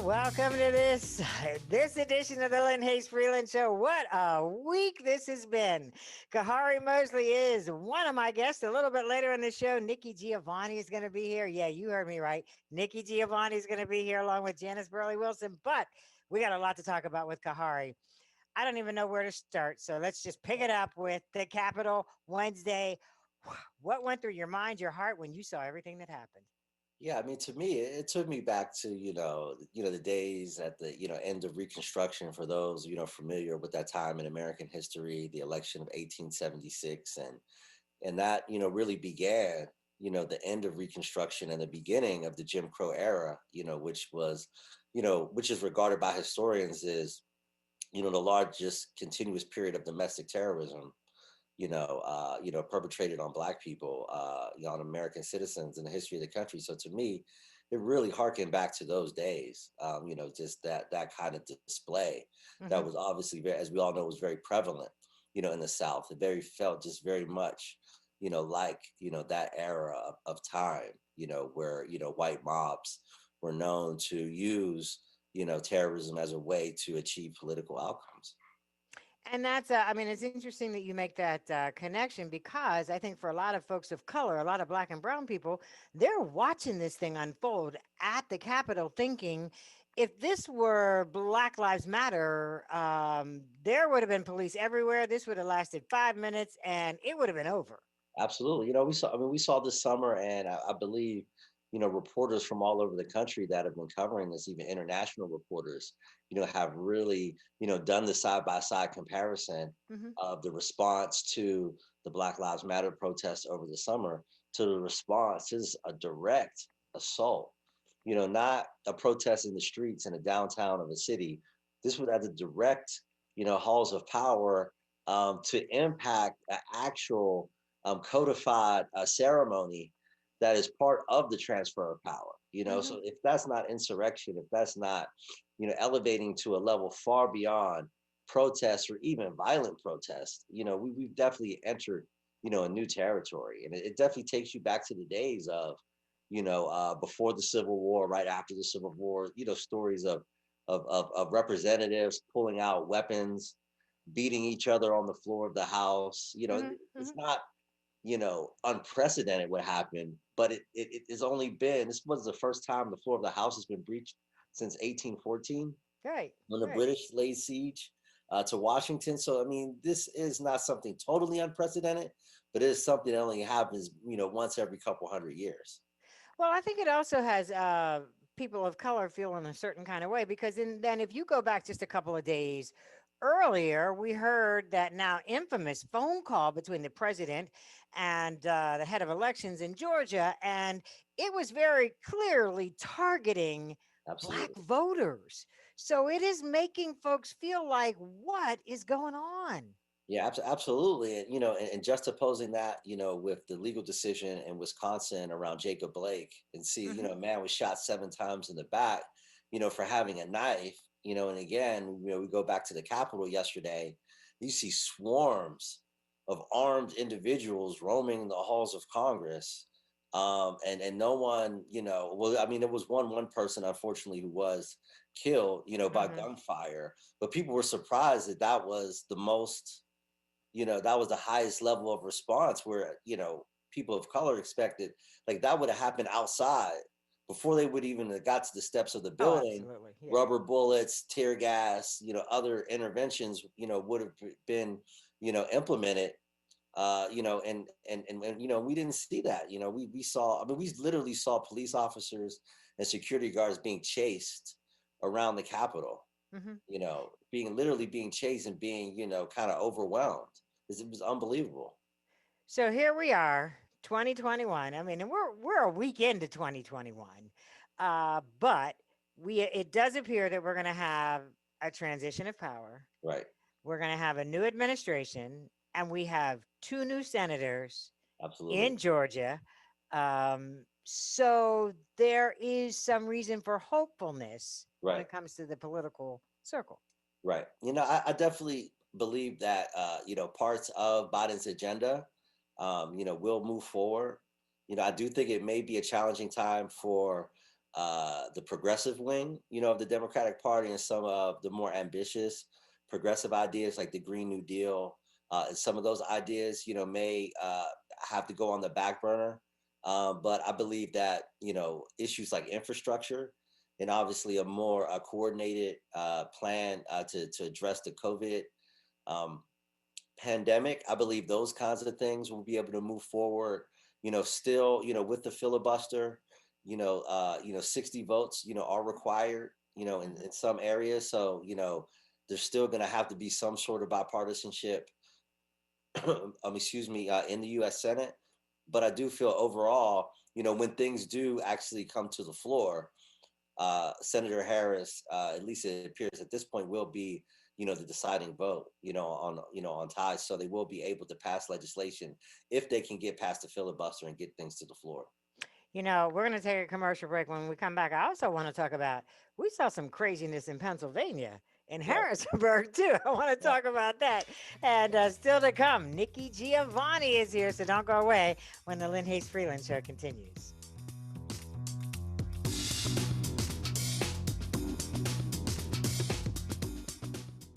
Welcome to this edition of the Lynne Hayes Freeland Show. What a week this has been. Khari Mosely is one of my guests. A little bit later in the show, Nikki Giovanni is going to be here. Yeah, you heard me right. Nikki Giovanni is going to be here along with Janice Burley Wilson. But we got a lot to talk about with Khari. I don't even know where to start. So let's just pick it up with the Capitol Wednesday. What went through your mind, your heart when you saw everything that happened? Yeah, I mean, to me, it took me back to, the days at the, end of Reconstruction for those, familiar with that time in American history, the election of 1876. And that, really began, the end of Reconstruction and the beginning of the Jim Crow era, which is regarded by historians as, the largest continuous period of domestic terrorism perpetrated on Black people, on American citizens in the history of the country. So to me, it really harkened back to those days. Just that kind of display that was obviously, as we all know, was very prevalent, in the South. It felt just very much, like that era of time, where white mobs were known to use terrorism as a way to achieve political outcomes. And that's, I mean, it's interesting that you make that connection because I think for a lot of folks of color, a lot of Black and brown people, they're watching this thing unfold at the Capitol thinking, if this were Black Lives Matter, there would have been police everywhere. This would have lasted 5 minutes and it would have been over. Absolutely. We saw this summer, and I believe, reporters from all over the country that have been covering this, even international reporters, have really, done the side by side comparison hmm of the response to the Black Lives Matter protests over the summer to the response. This is a direct assault, not a protest in the streets in a downtown of a city. This was at the direct, halls of power, to impact an actual codified ceremony that is part of the transfer of power. hmm So if that's not insurrection, if that's not, elevating to a level far beyond protests or even violent protests, we've definitely entered, a new territory, and it definitely takes you back to the days of, before the Civil War, right after the Civil War, stories of representatives pulling out weapons, beating each other on the floor of the House. hmm It's hmm not, unprecedented what happened, but it has only been, this was the first time the floor of the House has been breached since 1814 Right, when the right. British laid siege to Washington. So, I mean, this is not something totally unprecedented, but it is something that only happens, once every couple hundred years. Well, I think it also has people of color feeling a certain kind of way because then if you go back just a couple of days earlier, we heard that now infamous phone call between the president and the head of elections in Georgia, and it was very clearly targeting Black Absolutely. voters. So it is making folks feel like, what is going on? Yeah, absolutely. And, and juxtaposing that, with the legal decision in Wisconsin around Jacob Blake and see, hmm a man was shot 7 times in the back, for having a knife, and again, we go back to the Capitol yesterday, you see swarms of armed individuals roaming the halls of Congress. And no one, well, I mean, there was one person, unfortunately, who was killed, by hmm gunfire, but people were surprised that that was the most, that was the highest level of response where, people of color expected like that would have happened outside before they would even have got to the steps of the Oh, building. absolutely. Yeah. Rubber bullets, tear gas, other interventions, would have been, implemented. And we didn't see that. We saw. I mean, we literally saw police officers and security guards being chased around the Capitol, hmm being literally being chased and being, kind of overwhelmed. It was unbelievable. So here we are, 2021. I mean, and we're a week into 2021, but we it does appear that we're going to have a transition of power. Right. We're going to have a new administration, and we have two new senators Absolutely. in Georgia. So there is some reason for hopefulness when Right. it comes to the political circle. Right. I definitely believe that, parts of Biden's agenda, will move forward. I do think it may be a challenging time for the progressive wing, of the Democratic Party, and some of the more ambitious progressive ideas like the Green New Deal, and some of those ideas, may have to go on the back burner. But I believe that issues like infrastructure and obviously a more coordinated plan to address the COVID um, pandemic, I believe those kinds of things will be able to move forward. Still, with the filibuster, 60 votes, are required, in some areas. So, there's still going to have to be some sort of bipartisanship, excuse me, in the U.S. Senate. But I do feel overall, when things do actually come to the floor, Senator Harris, at least it appears at this point, will be, the deciding vote, on ties. So they will be able to pass legislation if they can get past the filibuster and get things to the floor. We're going to take a commercial break. When we come back, I also want to talk about we saw some craziness in Pennsylvania, in Yep. Harrisburg, too. I want to Yep. talk about that. And still to come, Nikki Giovanni is here, so don't go away when the Lynne Hayes Freeland Show continues.